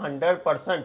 100%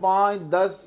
5, 10,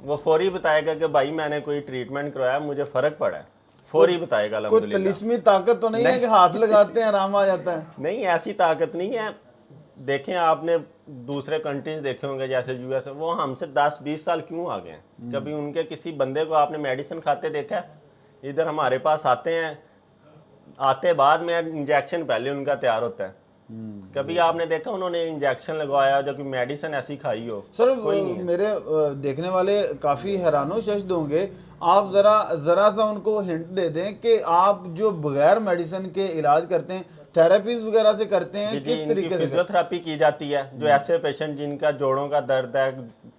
وہ فوری بتائے گا کہ بھائی میں نے کوئی ٹریٹمنٹ کروایا مجھے فرق پڑا ہے, فوری بتائے گا کوئی الحمدللہ. تلسمی طاقت تو نہیں ہے کہ ہاتھ لگاتے ہیں آرام آ جاتا ہے؟ نہیں ایسی طاقت نہیں ہے. دیکھیں آپ نے دوسرے کنٹریز دیکھے ہوں گے جیسے یو ایس, وہ ہم سے 10-20 سال کیوں آگے ہیں؟ کبھی ان کے کسی بندے کو آپ نے میڈیسن کھاتے دیکھا ہے؟ ادھر ہمارے پاس آتے ہیں, آتے بعد میں انجیکشن پہلے ان کا تیار ہوتا ہے. کبھی آپ نے دیکھا انہوں نے انجیکشن لگوایا جو کہ میڈیسن ایسی کھائی ہو؟ سر کوئی نہیں ہے. میرے دیکھنے والے کافی حیران و ششد ہوں گے, آپ ذرا سا ان کو ہنٹ دے دیں کہ آپ جو بغیر میڈیسن کے علاج کرتے ہیں, تھراپیز وغیرہ سے کرتے ہیں, جی کس ان کی طریقے سے فزیوتھراپی کی جاتی ہے. جو ایسے پیشنٹ جن کا جوڑوں کا درد ہے,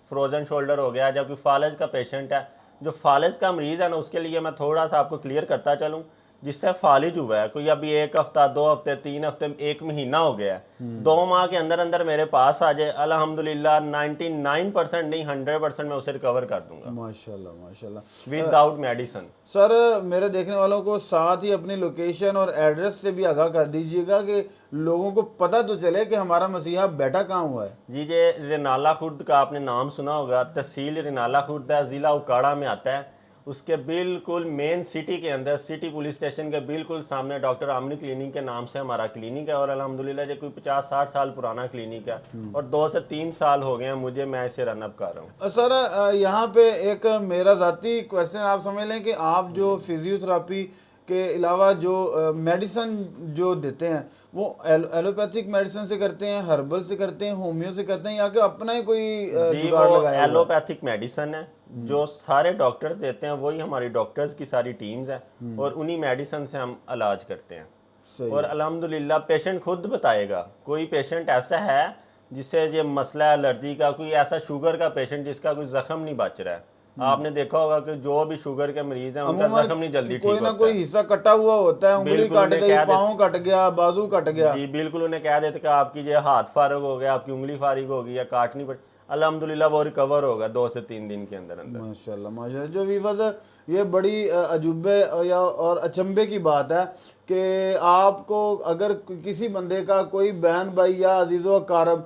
فروزن شولڈر ہو گیا, جب کوئی فالج کا پیشنٹ ہے, جو فالج کا مریض ہے نا, اس کے لیے میں تھوڑا سا آپ کو کلیئر کرتا چلوں. جس سے فالج ہوا ہے, کوئی ابھی 1 ہفتہ 2 ہفتے 3 ہفتے 1 مہینہ ہو گیا ہے, 2 ماہ کے اندر اندر میرے پاس آ جائے, الحمدللہ 99% نہیں 100% میں اسے ریکور کر دوں گا ماشاءاللہ ماشاءاللہ. With out medicine. سر میرے دیکھنے والوں کو ساتھ ہی اپنی لوکیشن اور ایڈریس سے بھی آگاہ کر دیجئے گا کہ لوگوں کو پتہ تو چلے کہ ہمارا مسیحا بیٹھا کہاں ہوا ہے. جی رنالہ خرد کا آپ نے نام سنا ہوگا, تحصیل رنالہ خرد ہے, ضلع اکاڑا میں آتا ہے. اس کے بالکل مین سٹی کے اندر, سٹی پولیس اسٹیشن کے بالکل سامنے ڈاکٹر عامری کلینک کے نام سے ہمارا کلینک ہے. اور الحمدللہ جو کوئی 50-60 سال پرانا کلینک ہے, اور 2 سے 3 سال ہو گئے ہیں مجھے, میں اسے رن اپ کر رہا ہوں. سر یہاں پہ ایک میرا ذاتی کویسچن آپ سمجھ لیں کہ آپ جو فزیوتھراپی کے علاوہ جو میڈیسن جو دیتے ہیں وہ ایلوپیتھک میڈیسن سے کرتے ہیں, ہربل سے کرتے ہیں, ہومیو سے کرتے ہیں, یا کہ اپنا ہی کوئی جی جگاڑ وہ لگایا ہوا ہے؟ ایلوپیتھک میڈیسن ہے, جو سارے ڈاکٹرز دیتے ہیں وہی ہماری ڈاکٹرز کی ساری ٹیمز ہیں, اور انہی میڈیسن سے ہم علاج کرتے ہیں. اور الحمدللہ پیشنٹ خود بتائے گا. کوئی پیشنٹ ایسا ہے جس سے یہ مسئلہ ہے الرجی کا, کوئی ایسا شوگر کا پیشنٹ جس کا کوئی زخم نہیں بچ رہا ہے. آپ نے دیکھا ہوگا کہ جو بھی شوگر کے مریض ہیں ان کا زخم نہیں جلدی ٹھیک کوئی نہ ہوتا کوئی ہے. حصہ کٹا ہوا ہوتا ہے, انگلی بالکل کٹ انہیں گئی, کہہ پاؤں کٹ گیا, بازو کٹ گیا. جی بالکل انہیں کہہ دیتے کہ آپ کی یہ ہاتھ فارغ ہو گیا, آپ کی انگلی فارغ ہو گئی, یا کاٹنی پڑ, الحمدللہ وہ ریکور ہوگا 2 سے 3 دن کے اندر اندر. ماشاءاللہ ماشاءاللہ. جو ویورز یہ بڑی عجوبے اور اچنبے کی بات ہے کہ آپ کو اگر کسی بندے کا کوئی بہن بھائی یا عزیز و اقارب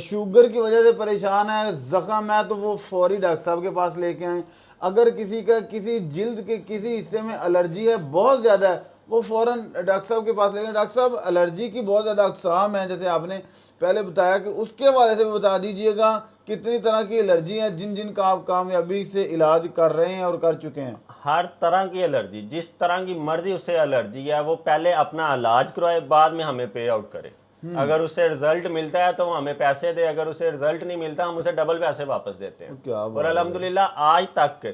شوگر کی وجہ سے پریشان ہے, زخم ہے, تو وہ فوری ڈاکٹر صاحب کے پاس لے کے آئیں. اگر کسی کا کسی جلد کے کسی حصے میں الرجی ہے بہت زیادہ ہے, وہ فوراً ڈاکٹر صاحب کے پاس لے گئے. ڈاکٹر صاحب الرجی کی بہت زیادہ اقسام ہیں, جیسے آپ نے پہلے بتایا, کہ اس کے حوالے سے بھی بتا دیجئے گا کتنی طرح کی الرجی ہیں جن کا آپ کامیابی سے علاج کر رہے ہیں اور کر چکے ہیں. ہر طرح کی الرجی, جس طرح کی مرضی اسے الرجی ہے, وہ پہلے اپنا علاج کروائے, بعد میں ہمیں پے آؤٹ کرے. اگر اسے رزلٹ ملتا ہے تو وہ ہمیں پیسے دے, اگر اسے رزلٹ نہیں ملتا ہم اسے ڈبل پیسے واپس دیتے ہیں. اور الحمدللہ آج تک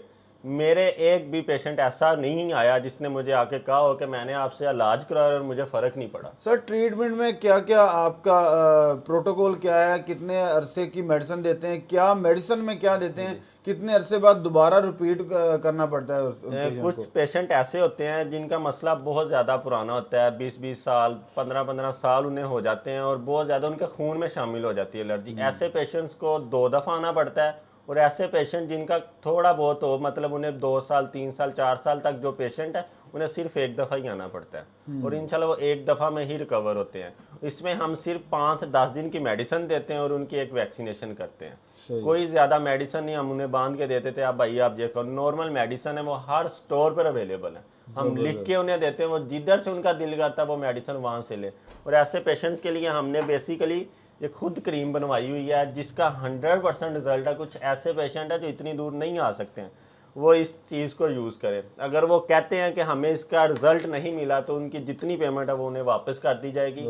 میرے ایک بھی پیشنٹ ایسا نہیں آیا جس نے مجھے آ کے کہا ہو کہ میں نے آپ سے علاج کرایا اور مجھے فرق نہیں پڑا. سر ٹریٹمنٹ میں کیا کیا آپ کا پروٹوکول کیا ہے, کتنے عرصے کی میڈیسن دیتے ہیں, کیا میڈیسن میں کیا دیتے ہیں, کتنے عرصے بعد دوبارہ ریپیٹ کرنا پڑتا ہے؟ کچھ پیشنٹ ایسے ہوتے ہیں جن کا مسئلہ بہت زیادہ پرانا ہوتا ہے, 20-20 سال 15-15 سال انہیں ہو جاتے ہیں, اور بہت زیادہ ان کے خون میں شامل ہو جاتی ہے الرجی. ایسے پیشنٹس کو 2 دفعہ آنا پڑتا ہے. اور ایسے پیشنٹ جن کا تھوڑا بہت ہو, مطلب انہیں 2 سال 3 سال 4 سال تک جو پیشنٹ ہے انہیں صرف 1 دفعہ ہی آنا پڑتا ہے, اور انشاءاللہ وہ 1 دفعہ میں ہی ریکور ہوتے ہیں. اس میں ہم صرف 5 سے 10 دن کی میڈیسن دیتے ہیں اور ان کی ایک ویکسینیشن کرتے ہیں. کوئی زیادہ میڈیسن نہیں ہم انہیں باندھ کے دیتے تھے, اب بھائی آپ یہ کرو. نارمل میڈیسن ہے, وہ ہر سٹور پر اویلیبل ہے, ہم لکھ کے انہیں دیتے ہیں, وہ جدھر سے ان کا دل کرتا ہے وہ میڈیسن وہاں سے لے. اور ایسے پیشنٹس کے لیے ہم نے بیسیکلی یہ خود کریم بنوائی ہوئی ہے جس کا 100% رزلٹ ہے. کچھ ایسے پیشنٹ ہیں جو اتنی دور نہیں آ سکتے ہیں, وہ اس چیز کو یوز کریں. اگر وہ کہتے ہیں کہ ہمیں اس کا رزلٹ نہیں ملا تو ان کی جتنی پیمنٹ ہے وہ انہیں واپس کر دی جائے گی.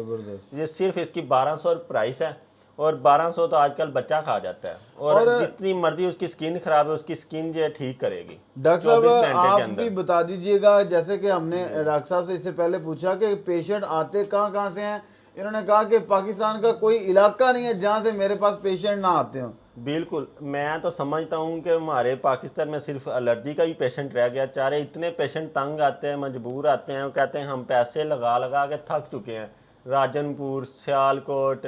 یہ صرف اس کی 1200 پرائس ہے, اور 1200 تو آج کل بچہ کھا جاتا ہے, اور جتنی مرضی اس کی سکن خراب ہے اس کی سکن جو ٹھیک کرے گی. ڈاکٹر صاحب آپ بھی بتا دیجئے گا, جیسے کہ ہم نے ڈاکٹر صاحب سے اس سے پہلے پوچھا کہ پیشنٹ آتے کہاں سے ہیں, انہوں نے کہا کہ پاکستان کا کوئی علاقہ نہیں ہے جہاں سے میرے پاس پیشنٹ نہ آتے ہوں. بالکل, میں تو سمجھتا ہوں کہ ہمارے پاکستان میں صرف الرجی کا ہی پیشنٹ رہ گیا. چارے اتنے پیشنٹ تنگ آتے ہیں, مجبور آتے ہیں, وہ کہتے ہیں ہم پیسے لگا لگا کے تھک چکے ہیں. راجن پور, سیالکوٹ,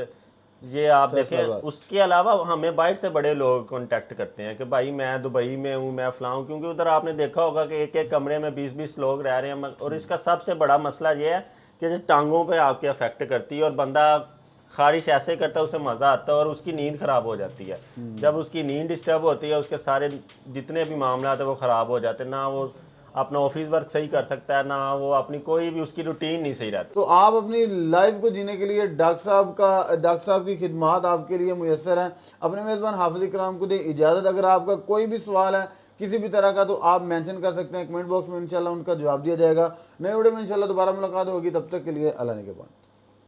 یہ آپ دیکھیں. اس کے علاوہ ہمیں باہر سے بڑے لوگ کانٹیکٹ کرتے ہیں کہ بھائی میں دبئی میں ہوں, میں فلاں ہوں, کیونکہ ادھر آپ نے دیکھا ہوگا کہ ایک ایک کمرے میں 20-20 لوگ رہ رہے ہیں. اور اس کا سب سے بڑا مسئلہ یہ ہے کہ ٹانگوں پہ آپ کے افیکٹ کرتی ہے, اور بندہ خارش ایسے کرتا ہے اسے مزہ آتا ہے اور اس کی نیند خراب ہو جاتی ہے. جب اس کی نیند ڈسٹرب ہوتی ہے اس کے سارے جتنے بھی معاملات ہیں وہ خراب ہو جاتے ہیں, نہ وہ اپنا آفس ورک صحیح کر سکتا ہے, نہ وہ اپنی کوئی بھی اس کی روٹین نہیں صحیح رہتی. تو آپ اپنی لائف کو جینے کے لیے ڈاکٹر صاحب کی خدمات آپ کے لیے میسر ہیں. اپنے میزبان حافظ اکرام کو دیں اجازت. اگر آپ کا کوئی بھی سوال ہے کسی بھی طرح کا تو آپ مینشن کر سکتے ہیں کمنٹ باکس میں, انشاءاللہ ان کا جواب دیا جائے گا. نئے ویڈیو میں انشاءاللہ دوبارہ ملاقات ہوگی, تب تک کے لیے اللہ نگہبان.